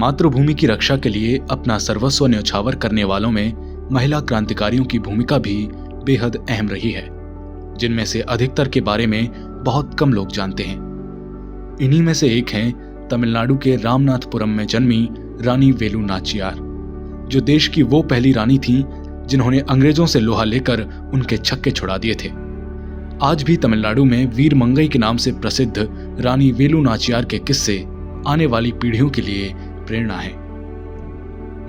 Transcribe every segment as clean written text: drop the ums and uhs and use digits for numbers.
मातृभूमि की रक्षा के लिए अपना सर्वस्व न्यौछावर करने वालों में महिला क्रांतिकारियों की भूमिका भी बेहद अहम रही है, जिनमें से अधिकतर के बारे में बहुत कम लोग जानते हैं। इन्हीं में से एक हैं तमिलनाडु के रामनाथपुरम में जन्मी रानी वेलु नाचियार, जो देश की वो पहली रानी थी जिन्होंने अंग्रेजों से लोहा लेकर उनके छक्के छुड़ा दिए थे। आज भी तमिलनाडु में वीर मंगई के नाम से प्रसिद्ध रानी वेलु नाचियार के किस्से आने वाली पीढ़ियों के लिए प्रेरणा है।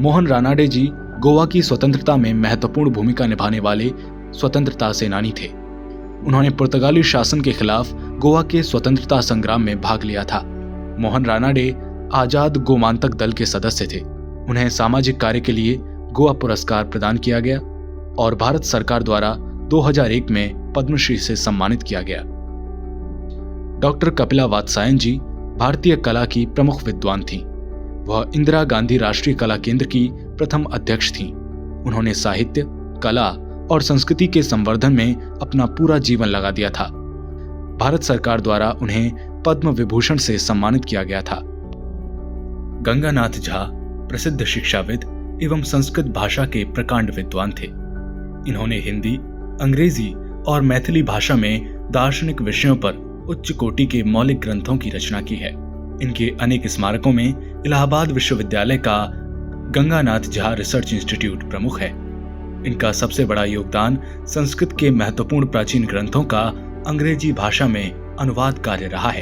मोहन रानाडे जी गोवा की स्वतंत्रता में महत्वपूर्ण भूमिका निभाने वाले स्वतंत्रता सेनानी थे। उन्होंने पुर्तगाली शासन के खिलाफ गोवा के स्वतंत्रता संग्राम में भाग लिया था। मोहन रानाडे आजाद गोमांतक दल के सदस्य थे। उन्हें सामाजिक कार्य के लिए गोवा पुरस्कार प्रदान किया गया और भारत सरकार द्वारा 2001 में पद्मश्री से सम्मानित किया गया। डॉक्टर कपिला वात्सायन जी भारतीय कला की प्रमुख विद्वान थीं। वह इंदिरा गांधी राष्ट्रीय कला केंद्र की प्रथम अध्यक्ष थीं। उन्होंने साहित्य, कला और संस्कृति के संवर्धन में अपना पूरा जीवन लगा दिया था। भारत सरकार द्वारा उन्हें पद्म विभूषण से सम्मानित किया गया था। गंगानाथ झा प्रसिद्ध शिक्षाविद एवं संस्कृत भाषा के प्रकांड विद्वान थे। इन्होंने हिंदी, अंग्रेजी और मैथिली भाषा में दार्शनिक विषयों पर उच्च कोटि के मौलिक ग्रंथों की रचना की है। इनके अनेक स्मारकों में इलाहाबाद विश्वविद्यालय का गंगानाथ झा रिसर्च इंस्टीट्यूट प्रमुख है। इनका सबसे बड़ा योगदान संस्कृत के महत्वपूर्ण प्राचीन ग्रंथों का अंग्रेजी भाषा में अनुवाद कार्य रहा है।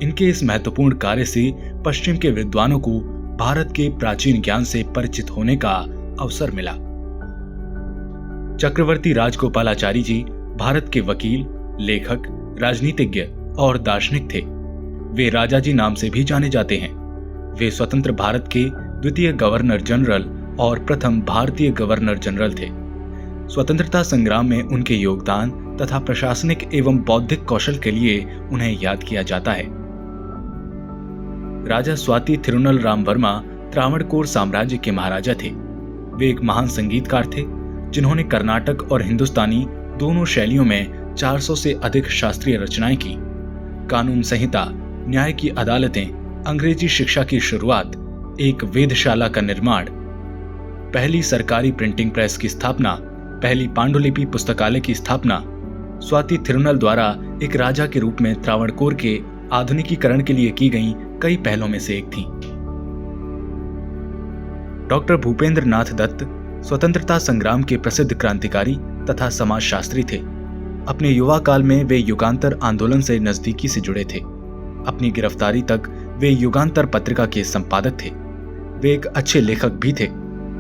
इनके इस महत्वपूर्ण कार्य से पश्चिम के विद्वानों को भारत के प्राचीन ज्ञान से परिचित होने का अवसर मिला। चक्रवर्ती राजगोपालाचारी जी भारत के वकील, लेखक, राजनीतिज्ञ और दार्शनिक थे। वे राजा जी नाम से भी जाने जाते हैं। वे स्वतंत्र भारत के द्वितीय गवर्नर जनरल और प्रथम भारतीय गवर्नर जनरल थे। स्वतंत्रता संग्राम में उनके योगदान तथा प्रशासनिक एवं बौद्धिक कौशल के लिए उन्हें याद किया जाता है। राजा स्वाति थिरुनल राम वर्मा त्रावणकोर साम्राज्य के महाराजा थे। वे एक महान संगीतकार थे जिन्होंने कर्नाटक और हिंदुस्तानी दोनों शैलियों में 400 से अधिक शास्त्रीय रचनाएं की। कानून संहिता, न्याय की अदालतें, अंग्रेजी शिक्षा की शुरुआत, एक वेधशाला का निर्माण, पहली सरकारी प्रिंटिंग प्रेस की स्थापना, पहली पांडुलिपि पुस्तकालय की स्थापना स्वाति थिरुनल द्वारा एक राजा के रूप में त्रावणकोर के आधुनिकीकरण के लिए की गई कई पहलों में से एक थी। डॉक्टर भूपेंद्र नाथ दत्त स्वतंत्रता संग्राम के प्रसिद्ध क्रांतिकारी तथा समाजशास्त्री थे। अपने युवा काल में वे युगांतर आंदोलन से नजदीकी से जुड़े थे। अपनी गिरफ्तारी तक वे युगांतर पत्रिका के संपादक थे। वे एक अच्छे लेखक भी थे।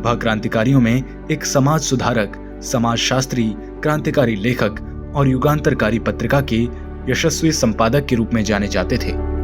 वह क्रांतिकारियों में एक समाज सुधारक, समाजशास्त्री, क्रांतिकारी लेखक और युगांतरकारी पत्रिका के यशस्वी संपादक के रूप में जाने जाते थे।